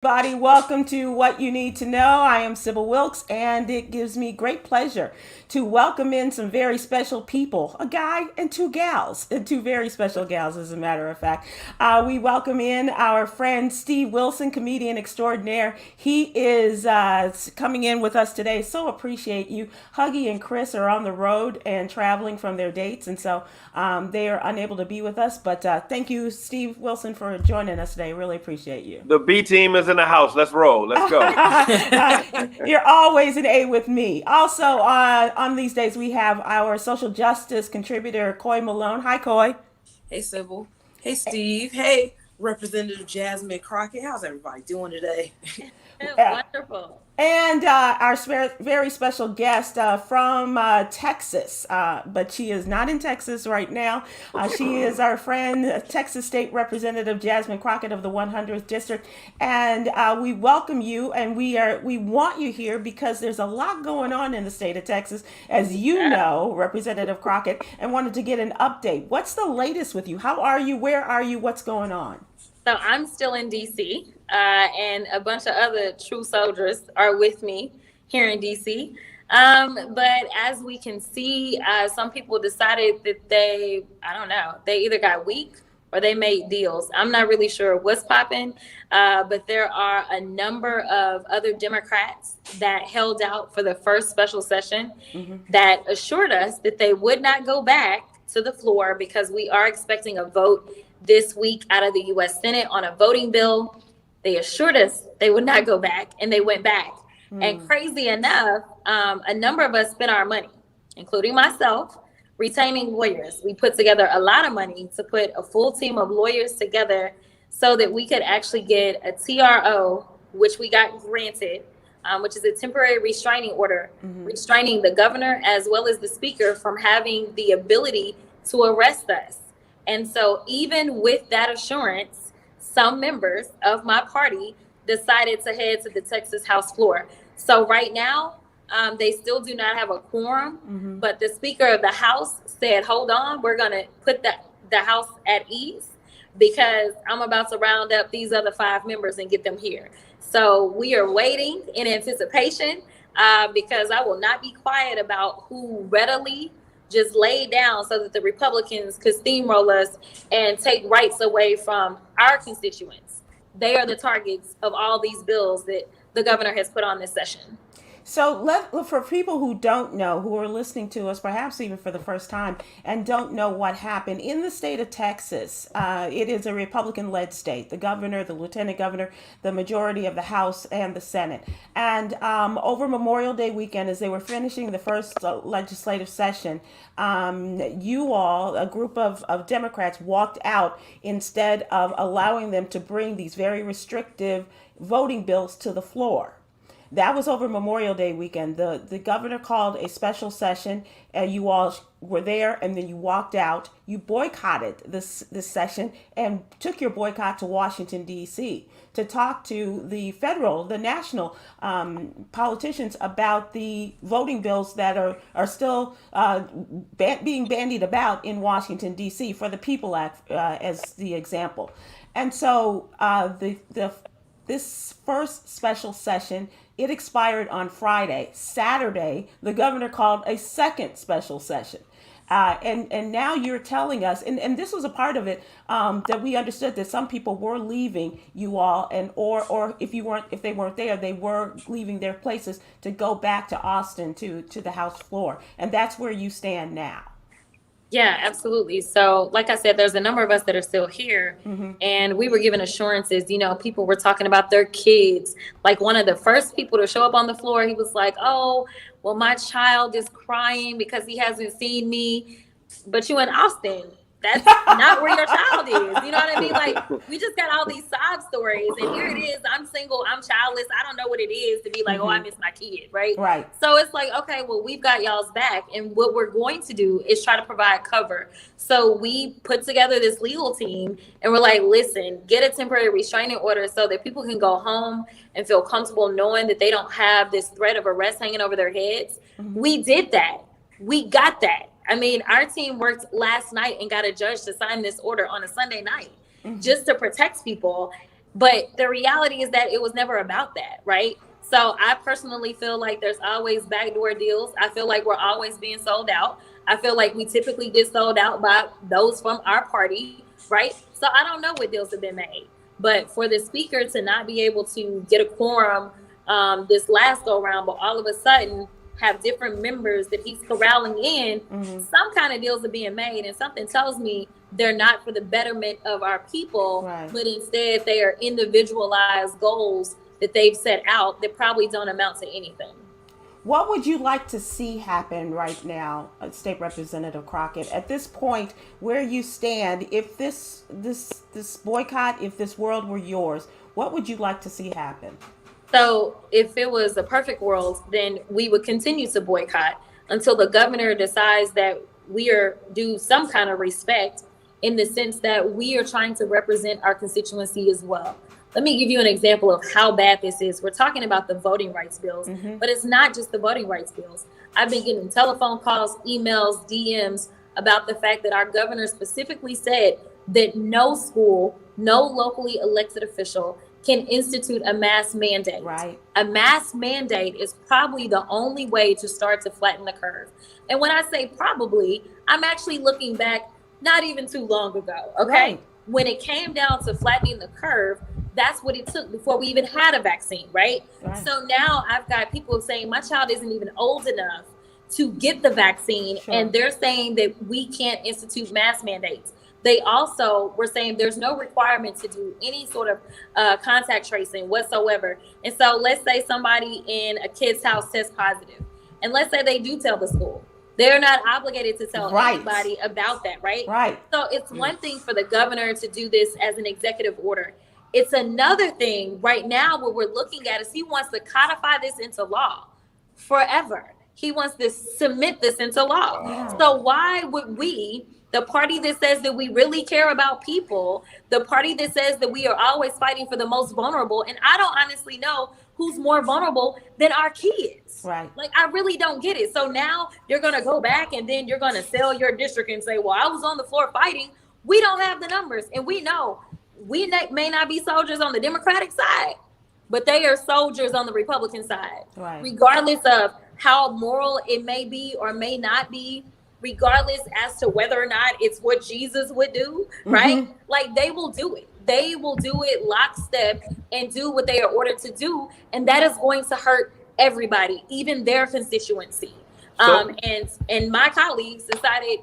Everybody, welcome to What You Need to Know. I am Sybil Wilkes, and it gives me great pleasure to welcome in some very special people, a guy and two gals, and two very special gals, as a matter of fact. We welcome in our friend Steve Wilson, comedian extraordinaire. He is coming in with us today. So appreciate you. Huggy and Chris are on the road and traveling from their dates, and so they are unable to be with us. But thank you, Steve Wilson, for joining us today. Really appreciate you. The B team is in the house. Let's roll. Let's go. You're always an A with me. Also, on these days, we have our social justice contributor, Coy Malone. Hi, Coy. Hey, Sybil. Hey, Steve. Hey, Representative Jasmine Crockett. How's everybody doing today? Wonderful. And our very special guest from Texas, but she is not in Texas right now. She is our friend, Texas State Representative Jasmine Crockett of the 100th District, and we welcome you. And we want you here because there's a lot going on in the state of Texas, as you know, Representative Crockett, and wanted to get an update. What's the latest with you? How are you? Where are you? What's going on? So I'm still in DC, and a bunch of other true soldiers are with me here in DC. But as we can see, some people decided that I don't know, they either got weak or they made deals. I'm not really sure what's popping, but there are a number of other Democrats that held out for the first special session that assured us that they would not go back to the floor because we are expecting a vote this week out of the U.S. Senate on a voting bill. They assured us they would not go back, and they went back. And crazy enough, a number of us spent our money, including myself, retaining lawyers. We put together a lot of money to put a full team of lawyers together so that we could actually get a TRO, which we got granted, which is a temporary restraining order, restraining the governor as well as the speaker from having the ability to arrest us. And so even with that assurance, some members of my party decided to head to the Texas House floor. So right now, they still do not have a quorum, but the Speaker of the House said, hold on, we're going to put the House at ease because I'm about to round up these other 5 members and get them here. So we are waiting in anticipation because I will not be quiet about who readily just laid down so that the Republicans could steamroll us and take rights away from our constituents. They are the targets of all these bills that the governor has put on this session. So for people who don't know, who are listening to us, perhaps even for the first time, and don't know what happened in the state of Texas, it is a Republican-led state. The governor, the lieutenant governor, the majority of the House and the Senate. And over Memorial Day weekend, as they were finishing the first legislative session, you all, a group of Democrats, walked out instead of allowing them to bring these very restrictive voting bills to the floor. That was over Memorial Day weekend. The governor called a special session, and you all were there, and then you walked out. You boycotted this session and took your boycott to Washington, D.C. to talk to the national politicians about the voting bills that are still being bandied about in Washington, D.C. for the People Act as the example. And so this first special session, it expired on Friday. Saturday, the governor called a second special session. And now you're telling us, and this was a part of it, that we understood that some people were leaving you all, and or if they weren't there, they were leaving their places to go back to Austin to the House floor. And that's where you stand now. Yeah, absolutely. So like I said, there's a number of us that are still here, and we were given assurances. People were talking about their kids. Like one of the first people to show up on the floor, he was like, oh, well, my child is crying because he hasn't seen me. But you in Austin, that's not where your child is. You know what I mean? Like, we just got all these sob stories, and here it is. I'm single, I'm childless. I don't know what it is to be like, oh, I miss my kid, right? Right. So it's like, okay, well, we've got y'all's back, and what we're going to do is try to provide cover. So we put together this legal team, and we're like, listen, get a temporary restraining order so that people can go home and feel comfortable knowing that they don't have this threat of arrest hanging over their heads. We did that. We got that. I mean, our team worked last night and got a judge to sign this order on a Sunday night just to protect people. But the reality is that it was never about that, right? So I personally feel like there's always backdoor deals. I feel like we're always being sold out. I feel like we typically get sold out by those from our party, right? So I don't know what deals have been made. But for the speaker to not be able to get a quorum this last go around, but all of a sudden have different members that he's corralling in, some kind of deals are being made. And something tells me they're not for the betterment of our people, but instead they are individualized goals that they've set out that probably don't amount to anything. What would you like to see happen right now, State Representative Crockett, at this point where you stand? If this boycott, if this world were yours, what would you like to see happen? So if it was a perfect world, then we would continue to boycott until the governor decides that we are due some kind of respect, in the sense that we are trying to represent our constituency as well. Let me give you an example of how bad this is. We're talking about the voting rights bills, but it's not just the voting rights bills. I've been getting telephone calls, emails, DMs about the fact that our governor specifically said that no school, no locally elected official can institute a mask mandate. Right. A mask mandate is probably the only way to start to flatten the curve. And when I say probably, I'm actually looking back not even too long ago, okay? Right. When it came down to flattening the curve, that's what it took before we even had a vaccine, right? So now I've got people saying my child isn't even old enough to get the vaccine, and they're saying that we can't institute mask mandates. They also were saying there's no requirement to do any sort of contact tracing whatsoever. And so let's say somebody in a kid's house tests positive, and let's say they do tell the school. They're not obligated to tell anybody about that, right? Right. So it's one thing for the governor to do this as an executive order. It's another thing right now what we're looking at is he wants to codify this into law forever. He wants to submit this into law. Wow. So why would we, the party that says that we really care about people, the party that says that we are always fighting for the most vulnerable, and I don't honestly know who's more vulnerable than our kids. Right. Like, I really don't get it. So now you're going to go back and then you're going to sell your district and say, well, I was on the floor fighting. We don't have the numbers. And we know we may not be soldiers on the Democratic side, but they are soldiers on the Republican side. Right. Regardless of how moral it may be or may not be, regardless as to whether or not it's what Jesus would do, right? Like, they will do it. They will do it lockstep and do what they are ordered to do. And that is going to hurt everybody, even their constituency. And my colleagues decided,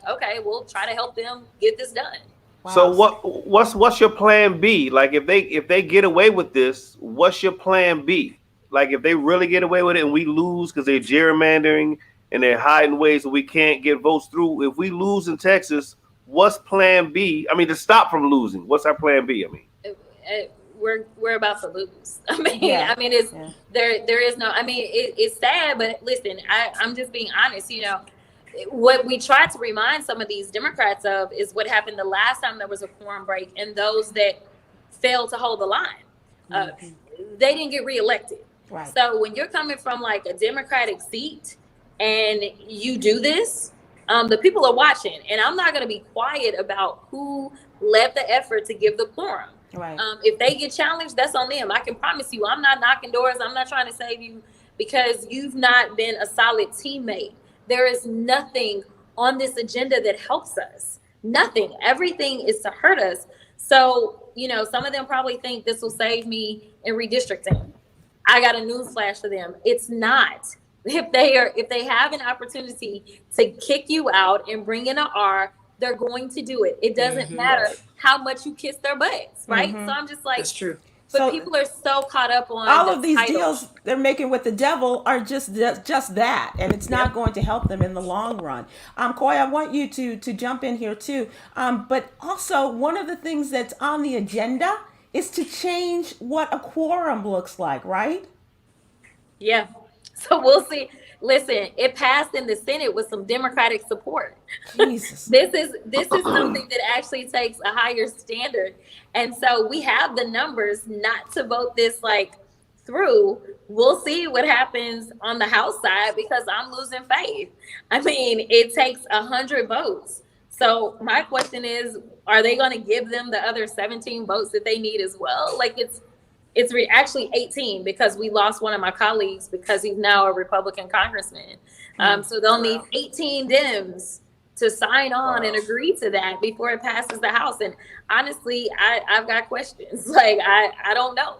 okay, we'll try to help them get this done. Wow. So what's your plan B? Like, if they get away with this, what's your plan B? Like, if they really get away with it and we lose because they're gerrymandering and they're hiding ways that we can't get votes through, if we lose in Texas, what's plan B? I mean, to stop from losing, what's our plan B? I mean, we're about to lose. There is no, it's sad, but listen, I'm just being honest. You know, what we try to remind some of these Democrats of is what happened the last time there was a quorum break, and those that failed to hold the line, they didn't get reelected. Right. So when you're coming from like a Democratic seat and you do this, the people are watching, and I'm not going to be quiet about who led the effort to give the quorum. Right. If they get challenged, that's on them. I can promise you, I'm not knocking doors. I'm not trying to save you because you've not been a solid teammate. There is nothing on this agenda that helps us. Nothing. Everything is to hurt us. So, you know, some of them probably think this will save me in redistricting. I got a news flash for them. It's not. If they have an opportunity to kick you out and bring in an R, they're going to do it. It doesn't matter how much you kiss their butts, right? So I'm just like, that's true. But So people are so caught up on all the of these title. deals they're making with the devil are just that, and it's not going to help them in the long run. Coy, I want you to jump in here too. But also, one of the things that's on the agenda is to change what a quorum looks like, right? Yeah. So we'll see. Listen, it passed in the Senate with some Democratic support. Jesus. This is something that actually takes a higher standard. And so we have the numbers not to vote this through. We'll see what happens on the House side because I'm losing faith. I mean, it takes 100 votes So my question is, are they going to give them the other 17 votes that they need as well? Like it's actually 18 because we lost one of my colleagues because he's now a Republican congressman. So they'll need 18 Dems to sign on and agree to that before it passes the House. And honestly, I've got questions. Like, I don't know.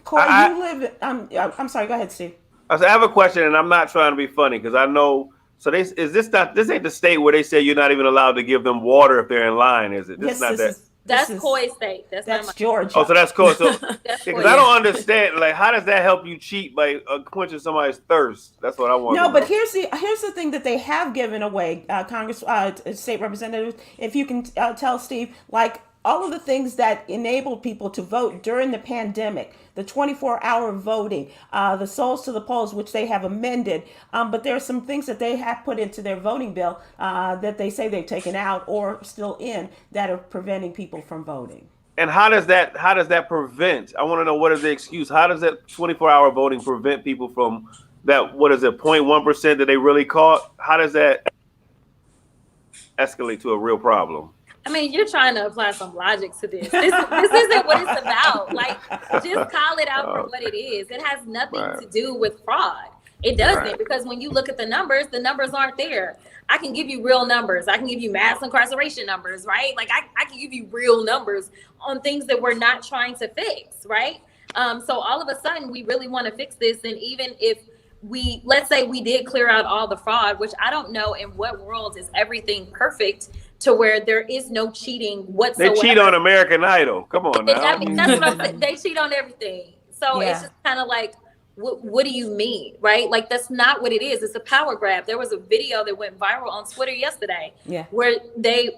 Coy, you live. I'm sorry. Go ahead, Steve. I have a question, and I'm not trying to be funny because I know. So this ain't the state where they say you're not even allowed to give them water if they're in line, is it? Yes, not this that. That's Coy State. That's Georgia. Oh, so that's cool. So That's because I don't understand, like, how does that help you cheat by quenching somebody's thirst? That's what I want. No, but here's the thing that they have given away, state representatives. If you can tell Steve, like all of the things that enabled people to vote during the pandemic, the 24-hour voting, the souls to the polls, which they have amended. But there are some things that they have put into their voting bill that they say they've taken out or still in that are preventing people from voting. And how does that prevent? I want to know, what is the excuse? How does that 24-hour voting prevent people from that? What is it, 0.1% that they really caught? How does that escalate to a real problem? I mean, you're trying to apply some logic to this. This isn't what it's about. Like, just call it out for what it is. It has nothing to do with fraud. It doesn't, because when you look at the numbers aren't there. I can give you real numbers. I can give you mass incarceration numbers, right? Like, I can give you real numbers on things that we're not trying to fix, right? So all of a sudden, we really want to fix this. And even if let's say we did clear out all the fraud, which I don't know in what world is everything perfect to where there is no cheating whatsoever. They cheat on American Idol. Come on now. I mean, that's what I'm saying. They cheat on everything. So it's just kind of like, what do you mean, right? Like, that's not what it is. It's a power grab. There was a video that went viral on Twitter yesterday where they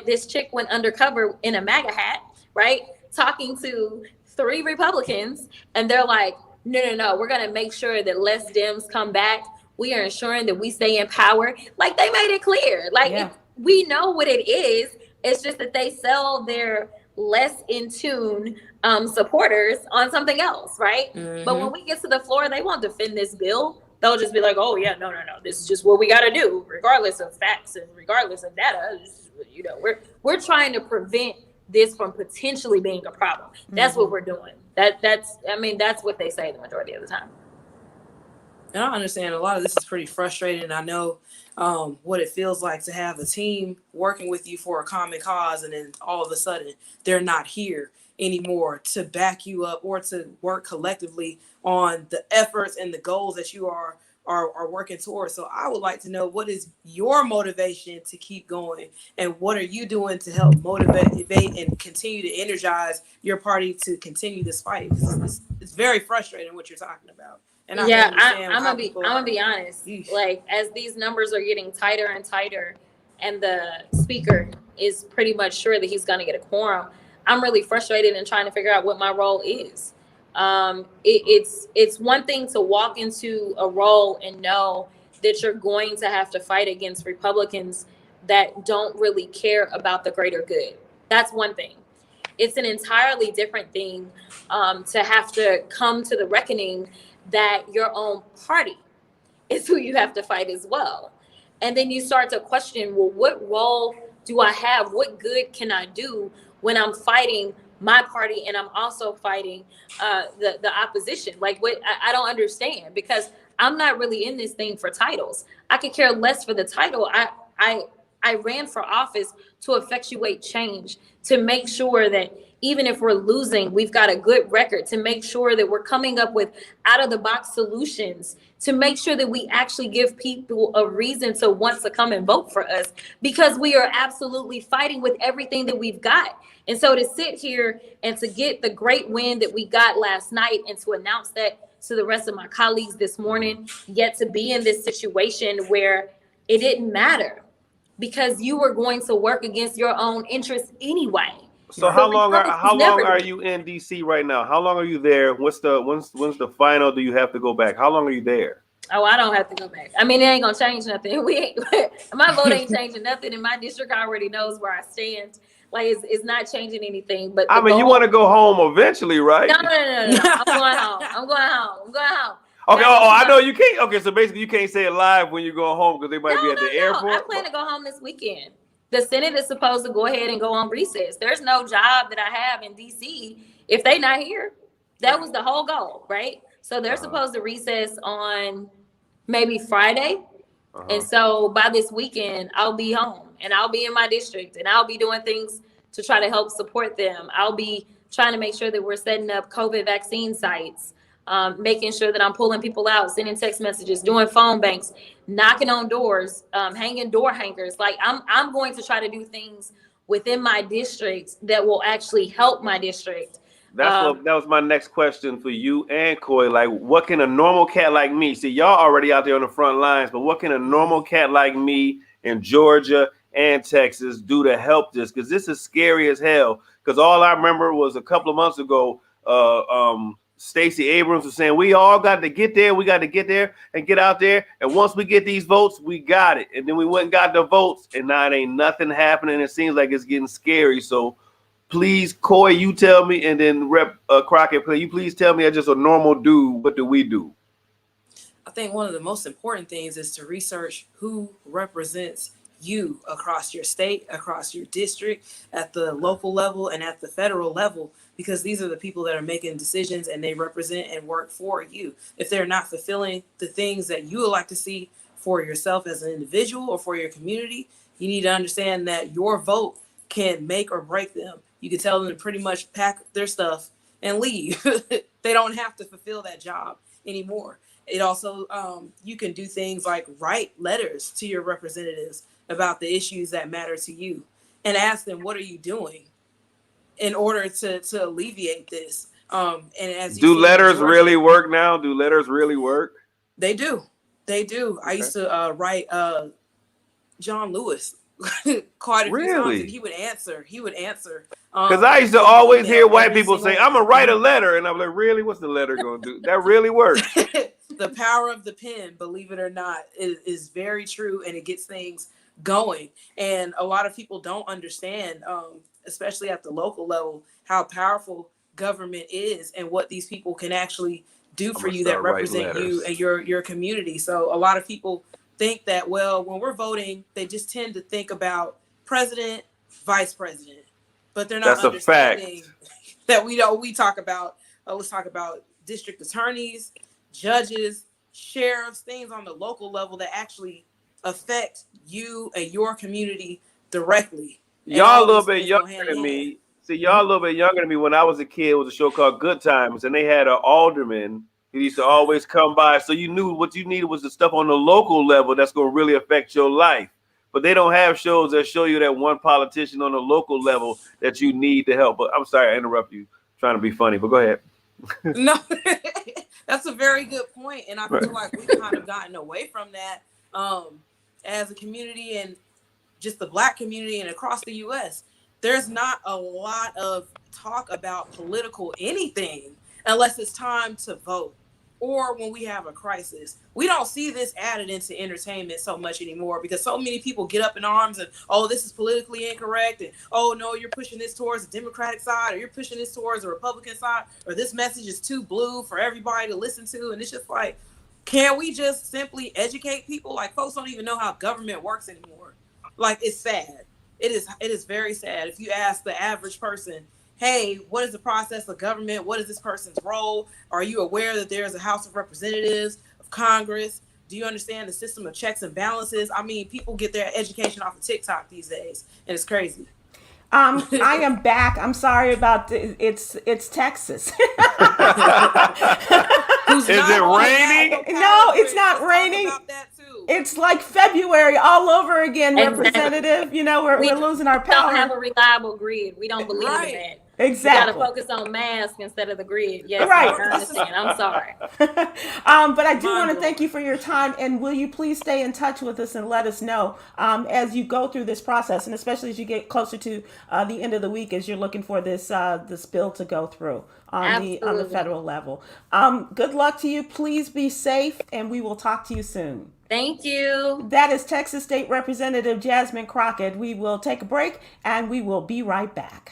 this chick went undercover in a MAGA hat, right? Talking to 3 Republicans, and they're like, no, we're going to make sure that less Dems come back. We are ensuring that we stay in power. Like, they made it clear. Like, we know what it is. It's just that they sell their less in tune supporters on something else, right? But when we get to the floor, they won't defend this bill. They'll just be like, oh yeah, no, this is just what we got to do, regardless of facts and regardless of data. You know, we're trying to prevent this from potentially being a problem. That's what we're doing. That's what they say the majority of the time. And I understand a lot of this is pretty frustrating. I know what it feels like to have a team working with you for a common cause, and then all of a sudden they're not here anymore to back you up or to work collectively on the efforts and the goals that you are working towards. So I would like to know, what is your motivation to keep going, and what are you doing to help motivate and continue to energize your party to continue this fight? It's very frustrating what you're talking about. And I'm gonna be honest. Like, as these numbers are getting tighter and tighter, and the speaker is pretty much sure that he's gonna get a quorum, I'm really frustrated and trying to figure out what my role is. It's one thing to walk into a role and know that you're going to have to fight against Republicans that don't really care about the greater good. That's one thing. It's an entirely different thing to have to come to the reckoning that your own party is who you have to fight as well. And then you start to question, well, what role do I have? What good can I do when I'm fighting my party and I'm also fighting the opposition? Like, what? I don't understand, because I'm not really in this thing for titles. I could care less for the title. I ran for office to effectuate change, to make sure that even if we're losing, we've got a good record, to make sure that we're coming up with out-of-the-box solutions, to make sure that we actually give people a reason to want to come and vote for us, because we are absolutely fighting with everything that we've got. And so to sit here and to get the great win that we got last night and to announce that to the rest of my colleagues this morning, yet to be in this situation where it didn't matter because you were going to work against your own interests anyway. So how long are you in DC right now? How long are you there? When's the final? Do you have to go back? How long are you there? Oh, I don't have to go back. I mean, it ain't gonna change nothing. My vote ain't changing nothing, and my district already knows where I stand. Like, it's not changing anything. But I mean, you want to go home eventually, right? No. I'm going home. I'm going home. Okay. I know you can't. Okay, so basically, you can't say it live when you go home because they might be at the airport. I plan to go home this weekend. The Senate is supposed to go ahead and go on recess. There's no job that I have in DC if they not here. That was the whole goal, right? So they're supposed to recess on maybe Friday. And so by this weekend, I'll be home and I'll be in my district and I'll be doing things to try to help support them. I'll be trying to make sure that we're setting up COVID vaccine sites, making sure that I'm pulling people out, sending text messages, doing phone banks, knocking on doors, hanging door hangers. Like I'm going to try to do things within my district that will actually help my district. That was my next question for you and Coy. Like, what can a normal cat like me, see, y'all already out there on the front lines, but what can a normal cat like me in Georgia and Texas do to help this? Because this is scary as hell. Because all I remember was a couple of months ago, Stacey Abrams was saying, we all got to get there. We got to get there and get out there. And once we get these votes, we got it. And then we went and got the votes. And now it ain't nothing happening. It seems like it's getting scary. So please, Coy, you tell me, and then Rep Crockett, you please tell me, as just a normal dude, what do we do? I think one of the most important things is to research who represents you across your state, across your district, at the local level and at the federal level, because these are the people that are making decisions and they represent and work for you. If they're not fulfilling the things that you would like to see for yourself as an individual or for your community, you need to understand that your vote can make or break them. You can tell them to pretty much pack their stuff and leave. They don't have to fulfill that job anymore. It also, you can do things like write letters to your representatives about the issues that matter to you and ask them, what are you doing in order to alleviate this? And as do letters really work now? Do letters really work? They do. They do. Okay. I used to write John Lewis quite a few times, and he would answer. Because I used to always hear white people say, I'm going to write a letter. And I'm like, really? What's the letter going to do? That really works. The power of the pen, believe it or not, is very true. And it gets things going. And a lot of people don't understand, especially at the local level, how powerful government is and what these people can actually do for you that represent you and your community. So a lot of people think that, well, when we're voting, they just tend to think about president, vice president, but they're not understanding that we talk about, let's talk about district attorneys, judges, sheriffs, things on the local level that actually affect you and your community directly. Y'all a little bit younger than me. See, y'all a little bit younger than me. When I was a kid, it was a show called Good Times, and they had an alderman. He used to always come by, so you knew what you needed was the stuff on the local level that's going to really affect your life. But they don't have shows that show you that one politician on the local level that you need to help. But I'm sorry, I interrupt you. I'm trying to be funny, but go ahead. No, that's a very good point. And I feel like we've kind of gotten away from that as a community and just the Black community and across the U.S. There's not a lot of talk about political anything unless it's time to vote or when we have a crisis. We don't see this added into entertainment so much anymore because so many people get up in arms and, oh, this is politically incorrect. And, oh, no, you're pushing this towards the Democratic side or you're pushing this towards the Republican side or this message is too blue for everybody to listen to. And it's just like, can we just simply educate people? Like, folks don't even know how government works anymore. Like, it's sad. It is very sad. If you ask the average person, hey, what is the process of government? What is this person's role? Are you aware that there's a House of Representatives, of Congress? Do you understand the system of checks and balances? I mean, people get their education off of TikTok these days, and it's crazy. I am back. I'm sorry about it's Texas. Is it raining? No, it's not raining. It's like February all over again, Representative. You know, we're losing our power. We don't have a reliable grid. We don't believe in that. Exactly. We got to focus on masks instead of the grid. Yes, right. I understand. I'm sorry. But I do want to thank you for your time. And will you please stay in touch with us and let us know as you go through this process, and especially as you get closer to the end of the week, as you're looking for this bill to go through on the federal level. Good luck to you. Please be safe, and we will talk to you soon. Thank you. That is Texas State Representative Jasmine Crockett. We will take a break, and we will be right back.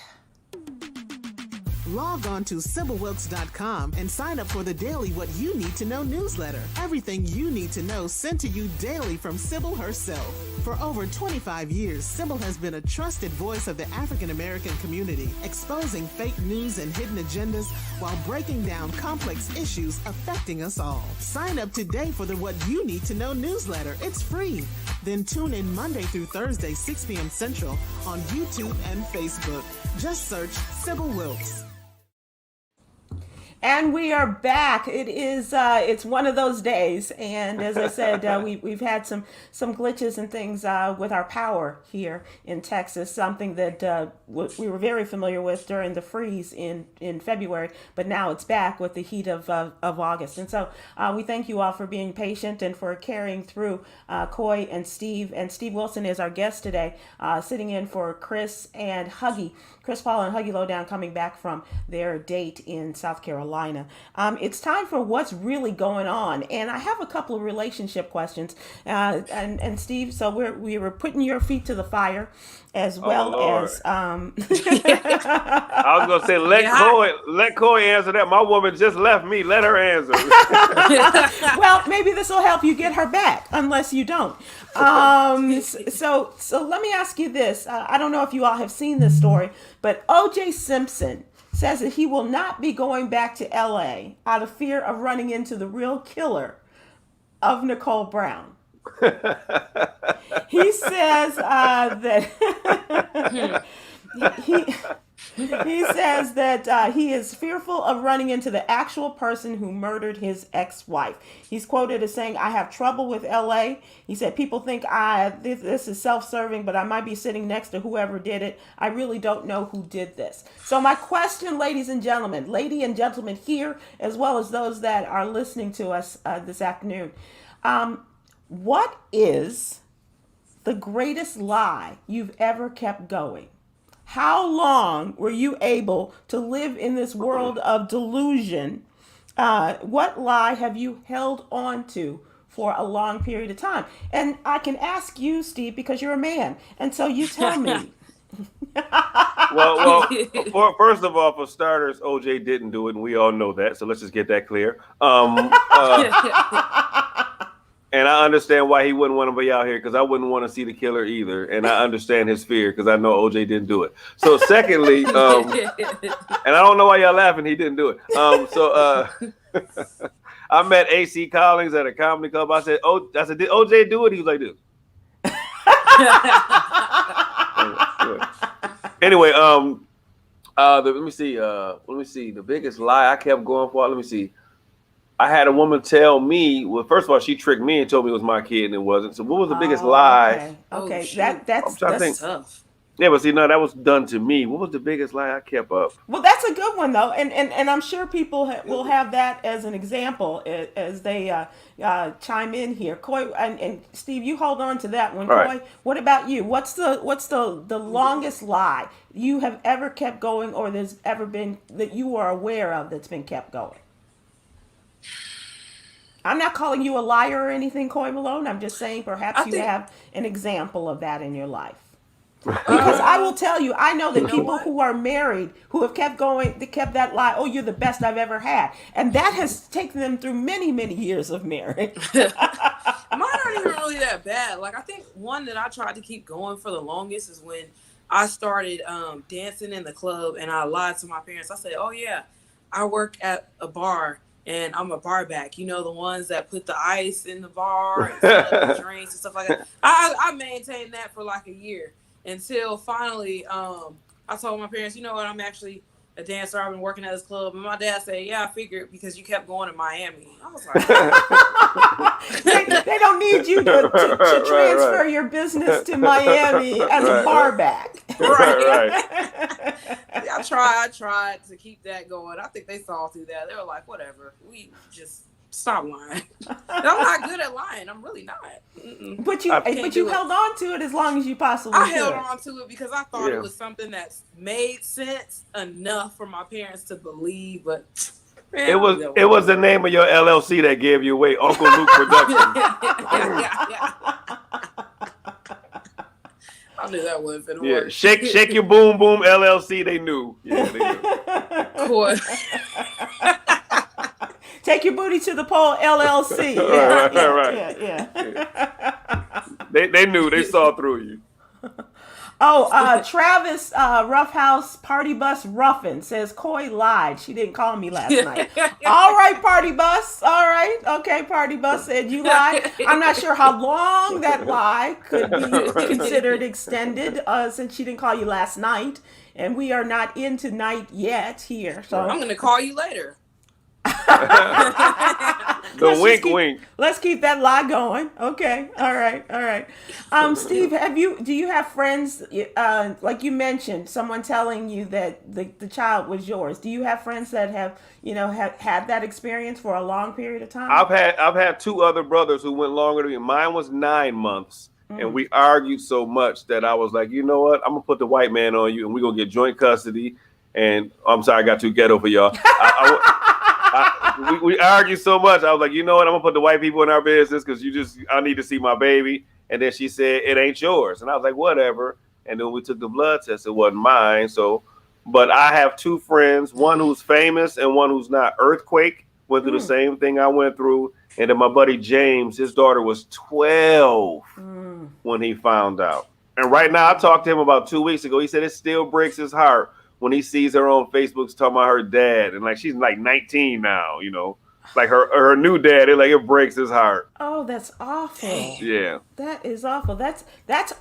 Log on to SybilWilkes.com and sign up for the daily What You Need to Know newsletter. Everything you need to know sent to you daily from Sybil herself. For over 25 years, Sybil has been a trusted voice of the African American community, exposing fake news and hidden agendas while breaking down complex issues affecting us all. Sign up today for the What You Need to Know newsletter. It's free. Then tune in Monday through Thursday, 6 p.m. Central on YouTube and Facebook. Just search Sybil Wilkes. And we are back. It is it's one of those days, and as I said, we've had some glitches and things with our power here in Texas. Something that we were very familiar with during the freeze in February, but now it's back with the heat of August. And so we thank you all for being patient and for carrying through. Coy and Steve Wilson is our guest today, sitting in for Chris and Huggy. Chris Paul and Huggy Lowdown coming back from their date in South Carolina. It's time for what's really going on, and I have a couple of relationship questions. And Steve, so we were putting your feet to the fire, as well as. I was gonna say let Coy answer that. My woman just left me. Let her answer. Well, maybe this will help you get her back, unless you don't. So let me ask you this. I don't know if you all have seen this story, but O.J. Simpson says that he will not be going back to L.A. out of fear of running into the real killer of Nicole Brown. He says that he says that he is fearful of running into the actual person who murdered his ex-wife. He's quoted as saying, "I have trouble with LA." He said, "People think this is self-serving, but I might be sitting next to whoever did it. I really don't know who did this." So my question, lady and gentlemen here, as well as those that are listening to us this afternoon, what is the greatest lie you've ever kept going? How long were you able to live in this world of delusion? What lie have you held on to for a long period of time? And I can ask you, Steve, because you're a man. And so you tell me. well, first of all, for starters, OJ didn't do it, and we all know that. So let's just get that clear. And I understand why he wouldn't want to be out here, because I wouldn't want to see the killer either. And I understand his fear, because I know OJ didn't do it. So secondly, and I don't know why y'all laughing, he didn't do it. I met AC Collins at a comedy club. I said, did OJ do it? He was like this. Anyway, let me see. The biggest lie I kept going for. Let me see. I had a woman tell me, well, first of all, she tricked me and told me it was my kid and it wasn't. So what was the biggest lie? Okay. That's tough. Yeah, but see, no, that was done to me. What was the biggest lie I kept up? Well, that's a good one, though. And I'm sure people will have that as an example as they chime in here. Coy and Steve, you hold on to that one. All Coy, right. what about you? What's the longest lie you have ever kept going, or there's ever been that you are aware of that's been kept going? I'm not calling you a liar or anything, Coy Malone. I'm just saying perhaps you have an example of that in your life. Because I will tell you, I know that people who are married, who have kept going, they kept that lie, "Oh, you're the best I've ever had." And that has taken them through many, many years of marriage. Mine aren't even really that bad. Like, I think one that I tried to keep going for the longest is when I started dancing in the club, and I lied to my parents. I said, "Oh, yeah, I work at a bar. And I'm a bar back, the ones that put the ice in the bar and fill up the drinks and stuff like that." I maintained that for like a year until finally I told my parents, "You know what, I'm actually a dancer. I've been working at this club." And my dad said, "Yeah, I figured, because you kept going to Miami." I was like, they don't need you to transfer your business to Miami as a bar back. Right. I tried to keep that going. I think they saw through that. They were like, "Whatever, we just stop lying." And I'm not good at lying. I'm really not. Mm-mm. But you held on to it as long as you possibly could. I held on to it because I thought it was something that made sense enough for my parents to believe. But man, it was the name of your LLC that gave you away, Uncle Luke Productions. I knew that wasn't gonna work. Shake your boom boom LLC. They knew. Yeah, they knew. Coy. Take your booty to the pole, LLC. Right. Yeah. They knew. They saw through you. Oh, Travis Roughhouse Party Bus Ruffin says Coy lied. She didn't call me last night. All right, Party Bus. All right. Okay, Party Bus said you lied. I'm not sure how long that lie could be considered extended since she didn't call you last night. And we are not into night yet here. So I'm going to call you later. Wink. Let's keep that lie going. Okay. All right. Steve, do you have friends, like you mentioned, someone telling you that the child was yours? Do you have friends that have had that experience for a long period of time? I've had two other brothers who went longer than me. Mine was 9 months. And we argued so much that I was like, you know what? I'm going to put the white man on you and we're going to get joint custody. And I'm sorry, I got too ghetto for y'all. We argued so much. I was like, you know what? I'm going to put the white people in our business because I need to see my baby. And then she said, it ain't yours. And I was like, whatever. And then we took the blood test. It wasn't mine. But I have two friends, one who's famous and one who's not. Earthquake went through the same thing I went through. And then my buddy James, his daughter was 12 when he found out. And right now, I talked to him about 2 weeks ago. He said it still breaks his heart when he sees her on Facebook talking about her dad. And like, she's like 19 now, like her new dad. It breaks his heart. Oh, that's awful. Yeah. That is awful. That's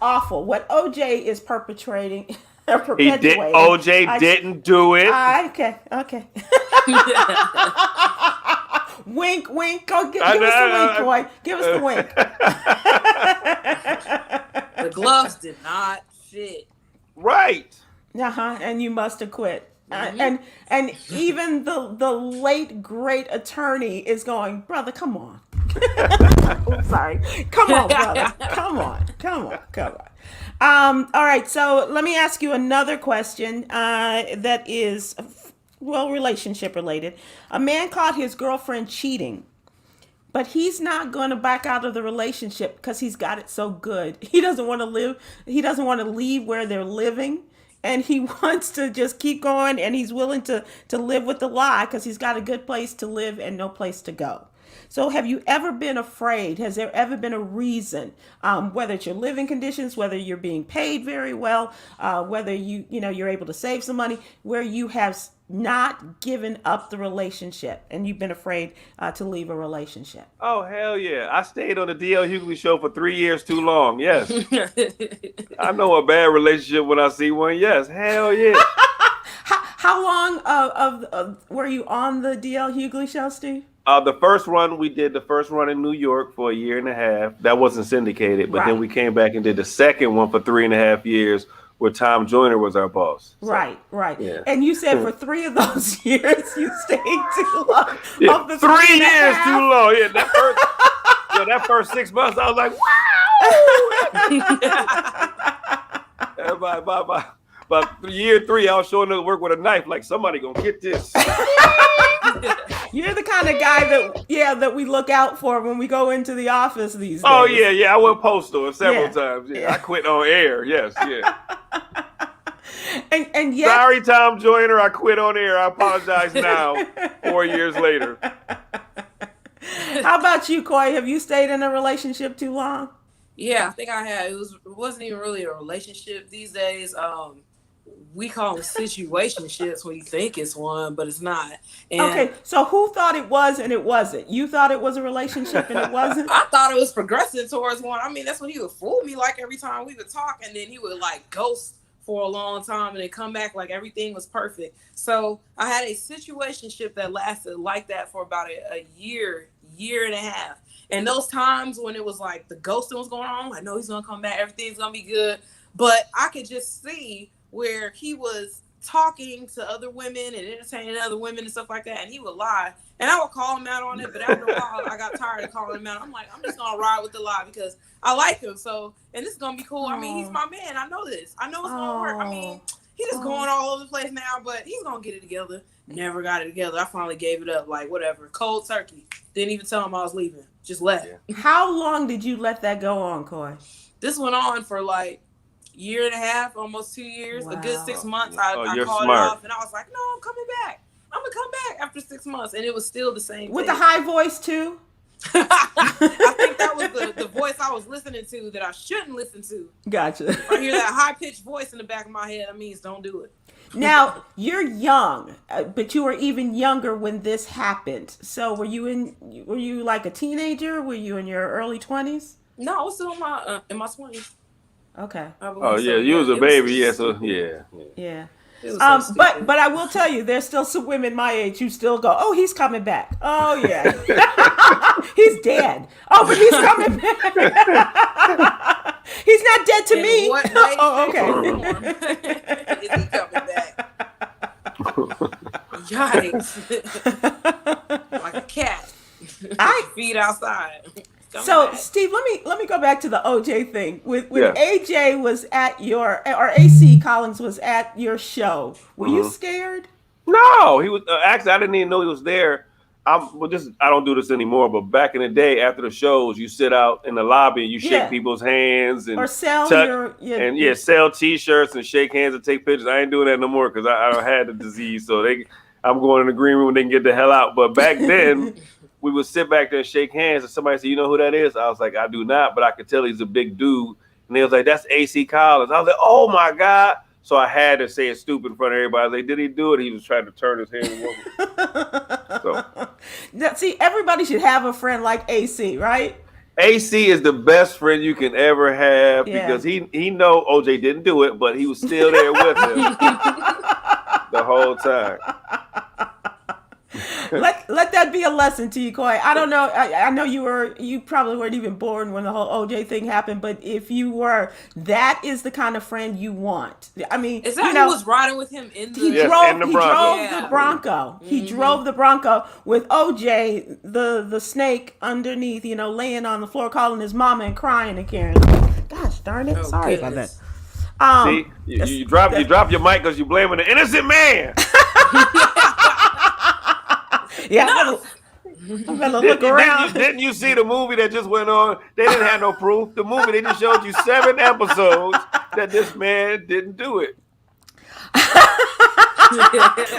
awful. What OJ is perpetrating. OJ didn't do it. Okay. Wink. Go give us the wink, boy. Give us the wink. The gloves did not fit. Right. And you must have quit. And even the late great attorney is going, brother, come on. I'm sorry. Come on, brother. Come on. All right. So let me ask you another question that is, relationship related. A man caught his girlfriend cheating, but he's not going to back out of the relationship because he's got it so good. He doesn't want to live. He doesn't want to leave where they're living. And he wants to just keep going, and he's willing to live with the lie because he's got a good place to live and no place to go. So have you ever been afraid? Has there ever been a reason, whether it's your living conditions, whether you're being paid very well, whether you're able to save some money, where you have not given up the relationship and you've been afraid to leave a relationship? Oh, hell yeah. I stayed on the D.L. Hughley show for 3 years too long. Yes. I know a bad relationship when I see one. Yes. Hell yeah. How long were you on the D.L. Hughley show, Steve? The first run, we did the first run in New York for 1.5 years. That wasn't syndicated, but then we came back and did the second one for 3.5 years where Tom Joyner was our boss. So, right. Yeah. And you said for 3 of those years you stayed too long. Yeah, of the 3 years too long. Yeah, that first 6 months, I was like, wow. Everybody, by year 3, I was showing up to work with a knife, like somebody gonna get this. You're the kind of guy that we look out for when we go into the office these days. Oh yeah. I went postal several times. Yeah. I quit on air. Yes, yeah. and yet, sorry, Tom Joyner, I quit on air. I apologize now. 4 years later. How about you, Coy? Have you stayed in a relationship too long? Yeah, I think I had. It wasn't even really a relationship these days. We call them situationships when you think it's one, but it's not. And okay, so who thought it was and it wasn't? You thought it was a relationship and it wasn't? I thought it was progressing towards one. I mean, that's when he would fool me like every time we would talk, and then he would like ghost for a long time and then come back like everything was perfect. So I had a situationship that lasted like that for about a year and a half. And those times when it was like the ghosting was going on, I know he's going to come back, everything's going to be good. But I could just see where he was talking to other women and entertaining other women and stuff like that, and he would lie. And I would call him out on it, but after a while, I got tired of calling him out. I'm like, I'm just going to ride with the lie because I like him. So, and this is going to be cool. I mean, he's my man. I know this. I know it's going to work. I mean, he's just going all over the place now, but he's going to get it together. Never got it together. I finally gave it up, like, whatever. Cold turkey. Didn't even tell him I was leaving. Just left. Yeah. How long did you let that go on, Coy? This went on for like year and a half, almost 2 years, a good 6 months. I called you're it smart. off and I was like, no, I'm coming back. I'm gonna come back after 6 months, and it was still the same With thing. the high voice too? I think that was the voice I was listening to that I shouldn't listen to. Gotcha. If I hear that high-pitched voice in the back of my head, that means don't do it. Now, you're young, but you were even younger when this happened. So were you like a teenager? Were you in your early 20s? No, I was still in my 20s. Okay. Oh yeah, you was a baby. Yeah, so yeah. Yeah. It was so but I will tell you, there's still some women my age who still go, oh, he's coming back. Oh yeah, he's dead. Oh, but he's coming back. He's not dead to In me. what way, Oh, shape, or okay. form is he coming back? Yikes! Like a cat. Feed outside. So, back. Steve, let me go back to the OJ thing. When Yeah. AJ was at or AC Collins was at your show, were you scared? No, he was actually. I didn't even know he was there. I don't do this anymore. But back in the day, after the shows, you sit out in the lobby and you shake people's hands and Or sell sell T-shirts and shake hands and take pictures. I ain't doing that no more because I had the disease. So I'm going in the green room and they can get the hell out. But back then. We would sit back there and shake hands, and somebody said, "You know who that is?" I was like, "I do not," but I could tell he's a big dude. And they was like, "That's AC Collins." I was like, "Oh my God!" So I had to say it stupid in front of everybody. I was like, "Did he do it?" He was trying to turn his head. So see, everybody should have a friend like AC, right? AC is the best friend you can ever have because he know OJ didn't do it, but he was still there with him the whole time. Let that be a lesson to you, Coy. I don't know. I know you probably weren't even born when the whole OJ thing happened, but if you were, that is the kind of friend you want. I mean, is that who was riding with him in the? He drove the Bronco. He drove the Bronco with OJ, the snake underneath, laying on the floor, calling his mama and crying and caring. Gosh darn it! Sorry about that. See, you drop your mic because you blaming the innocent man. Yeah, I'm gonna look around. Didn't you see the movie that just went on? They didn't have no proof. The movie, they just showed you 7 episodes that this man didn't do it.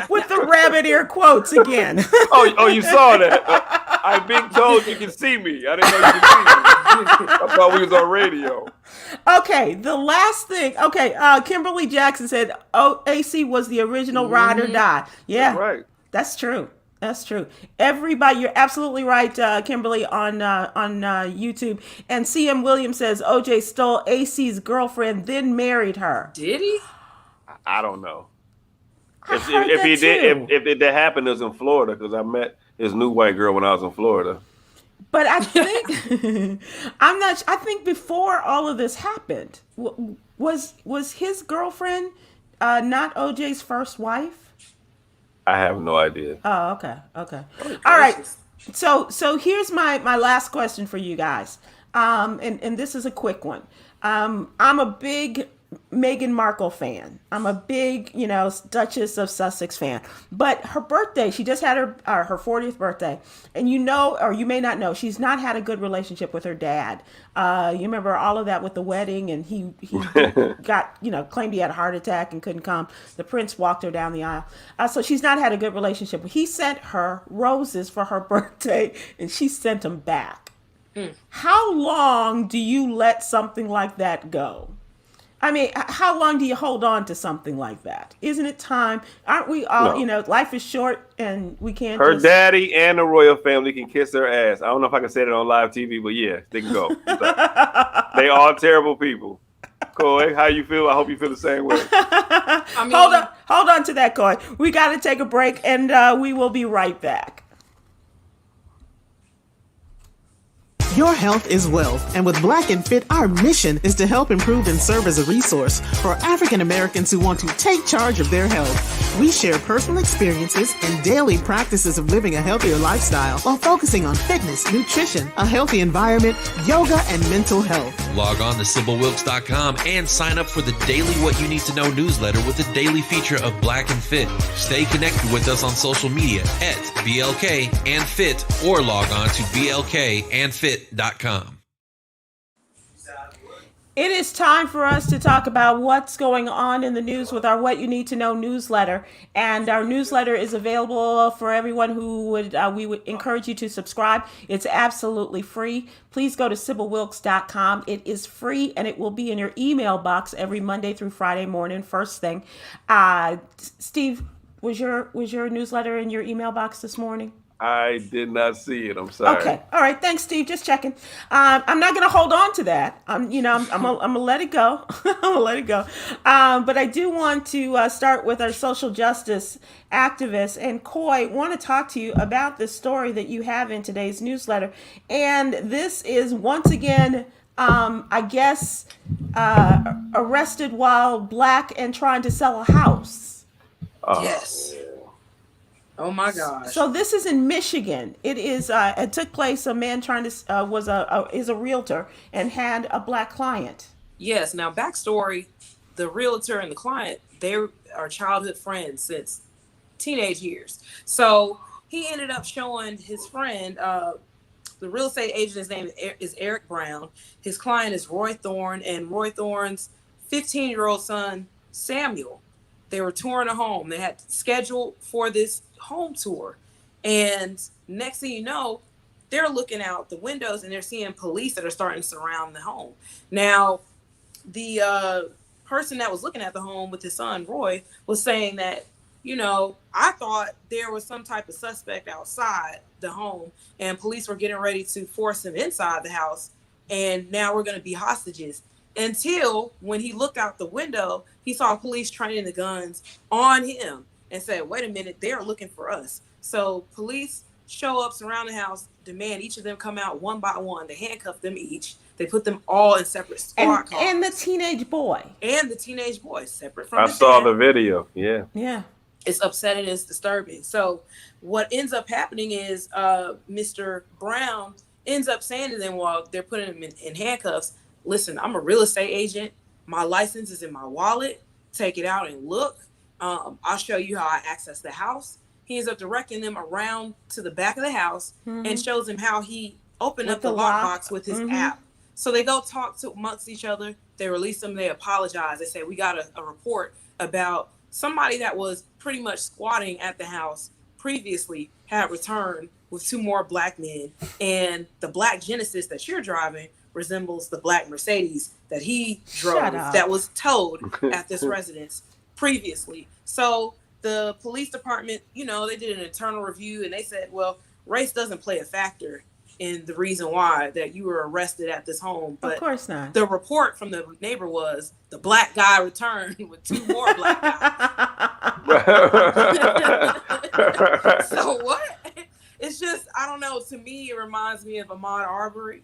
With the rabbit ear quotes again. Oh, you saw that. I'm being told you can see me. I didn't know you could see me. I thought we was on radio. Okay, the last thing. Okay, Kimberly Jackson said, AC was the original ride or die. Yeah, right. That's true. That's true. Everybody, you're absolutely right, Kimberly, on YouTube. And CM Williams says OJ stole AC's girlfriend, then married her. Did he? I don't know. If that happened, it was in Florida because I met his new white girl when I was in Florida. But I think I think before all of this happened, was his girlfriend not OJ's first wife? I have no idea. Oh, okay. All right. So here's my last question for you guys. And this is a quick one. I'm a big Meghan Markle fan. I'm a big, Duchess of Sussex fan. But her birthday, she just had her 40th birthday. And you may not know, she's not had a good relationship with her dad. You remember all of that with the wedding, and he got, claimed he had a heart attack and couldn't come. The prince walked her down the aisle. So she's not had a good relationship. He sent her roses for her birthday, and she sent them back. How long do you let something like that go? I mean, how long do you hold on to something like that? Isn't it time? Aren't we all, life is short and we can't. Her daddy and the royal family can kiss her ass. I don't know if I can say that on live TV, but yeah, they can go. They all terrible people. Coy, how you feel? I hope you feel the same way. Hold on to that, Coy. We got to take a break and we will be right back. Your health is wealth, and with Black and Fit, our mission is to help improve and serve as a resource for African Americans who want to take charge of their health. We share personal experiences and daily practices of living a healthier lifestyle while focusing on fitness, nutrition, a healthy environment, yoga, and mental health. Log on to SybilWilkes.com and sign up for the daily What You Need to Know newsletter with the daily feature of Black and Fit. Stay connected with us on social media at BLK and Fit, or log on to BLKandFit.com. It is time for us to talk about what's going on in the news with our What You Need to Know newsletter. And our newsletter is available for everyone who we would encourage you to subscribe. It's absolutely free. Please go to SybilWilkes.com. It is free and it will be in your email box every Monday through Friday morning, first thing. Steve, was your newsletter in your email box this morning? I did not see it. I'm sorry. Okay. All right. Thanks, Steve. Just checking. I'm not going to hold on to that. I'm gonna let it go. I'm gonna let it go. But I do want to start with our social justice activists. And Coy, want to talk to you about this story that you have in today's newsletter. And this is once again, I guess, arrested while black and trying to sell a house. Yes. Oh my gosh. So this is in Michigan. It is. It took place. A man trying to is a realtor and had a black client. Yes. Now, backstory: the realtor and the client, they are childhood friends since teenage years. So he ended up showing his friend, the real estate agent. His name is Eric Brown. His client is Roy Thorne, and Roy Thorne's 15-year-old son Samuel. They were touring a home. They had scheduled for this home tour, and next thing you know, they're looking out the windows and they're seeing police that are starting to surround the home. Now, the person that was looking at the home with his son Roy was saying that, I thought there was some type of suspect outside the home and police were getting ready to force him inside the house, and now we're going to be hostages. Until when he looked out the window, he saw police training the guns on him and said, wait a minute, they're looking for us. So police show up, surround the house, demand each of them come out one by one. They handcuff them each. They put them all in separate squad cars. And the teenage boy. Separate from I saw the video. Yeah. Yeah. It's upsetting. It's disturbing. So what ends up happening is Mr. Brown ends up saying to them while they're putting him in handcuffs, listen, I'm a real estate agent. My license is in my wallet. Take it out and look. I'll show you how I access the house. He ends up directing them around to the back of the house and shows them how he opened up the lockbox with his app. So they go talk amongst each other. They release them. They apologize. They say, we got a report about somebody that was pretty much squatting at the house previously had returned with 2 more black men. And the black Genesis that you're driving resembles the black Mercedes that he drove that was towed at this residence previously. So the police department, they did an internal review and they said, well, race doesn't play a factor in the reason why that you were arrested at this home. But of course not. The report from the neighbor was the black guy returned with 2 more black guys. So what? It's just, I don't know. To me, it reminds me of Ahmaud Arbery.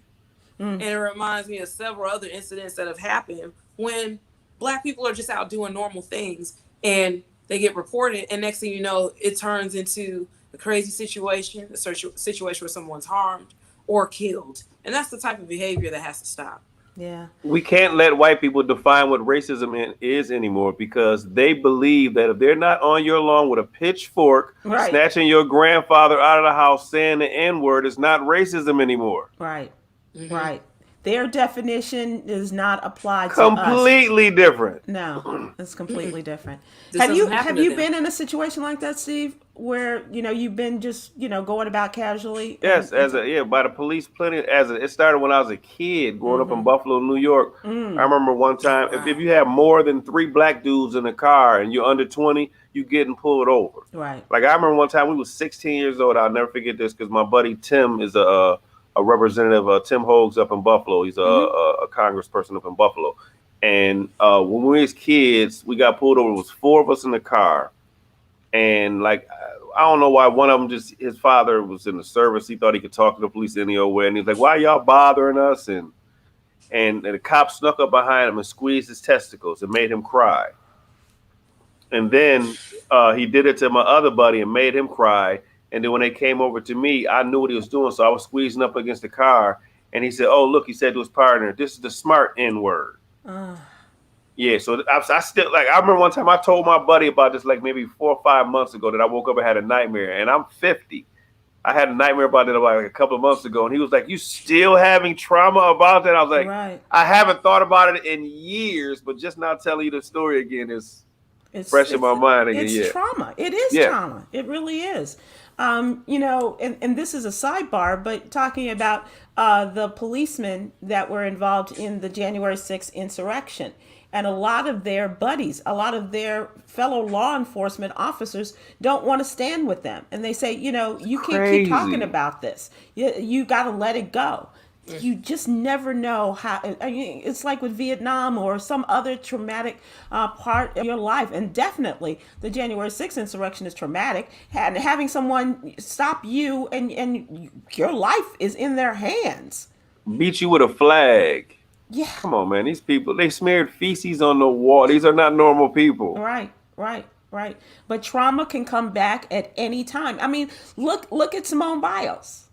And it reminds me of several other incidents that have happened when black people are just out doing normal things and they get reported. And next thing you know, it turns into a crazy situation, a situation where someone's harmed or killed. And that's the type of behavior that has to stop. Yeah. We can't let white people define what racism is anymore, because they believe that if they're not on your lawn with a pitchfork, snatching your grandfather out of the house, saying the N-word, is not racism anymore. Right. Right. Their definition is not applied to us. Completely different. No, it's completely different. Have you been in a situation like that, Steve, where you've been just going about casually? Yes, by the police plenty. It started when I was a kid growing up in Buffalo, New York. I remember one time, if you have more than 3 black dudes in a car and you're under 20, you getting pulled over. Right. Like I remember one time we was 16 years old. I'll never forget this because my buddy Tim is a representative, Tim Hogues up in Buffalo. He's a congressperson up in Buffalo. And when we was kids, we got pulled over. It was 4 of us in the car. And I don't know why one of them his father was in the service. He thought he could talk to the police any old way. And he's like, why y'all bothering us? And the cop snuck up behind him and squeezed his testicles and made him cry. And then he did it to my other buddy and made him cry. And then when they came over to me, I knew what he was doing. So I was squeezing up against the car. And he said, oh, look, he said to his partner, this is the smart N-word. Yeah, so I still, I remember one time I told my buddy about this maybe 4 or 5 months ago that I woke up and had a nightmare. And I'm 50. I had a nightmare about that like a couple of months ago, and he was like, "You still having trauma about that?" I was like, Right. "I haven't thought about it in years, but just now telling you the story again is fresh in my mind again." It's trauma. It is trauma. It really is. And this is a sidebar, but talking about the policemen that were involved in the January 6th insurrection. And a lot of their buddies, a lot of their fellow law enforcement officers don't want to stand with them. And they say, you can't keep talking about this. You got to let it go. You just never know how. I mean, it's like with Vietnam or some other traumatic part of your life. And definitely the January 6th insurrection is traumatic. And having someone stop you and your life is in their hands. Beat you with a flag. Yeah. Come on, man. These people, they smeared feces on the wall. These are not normal people. Right. But trauma can come back at any time. I mean, look at Simone Biles.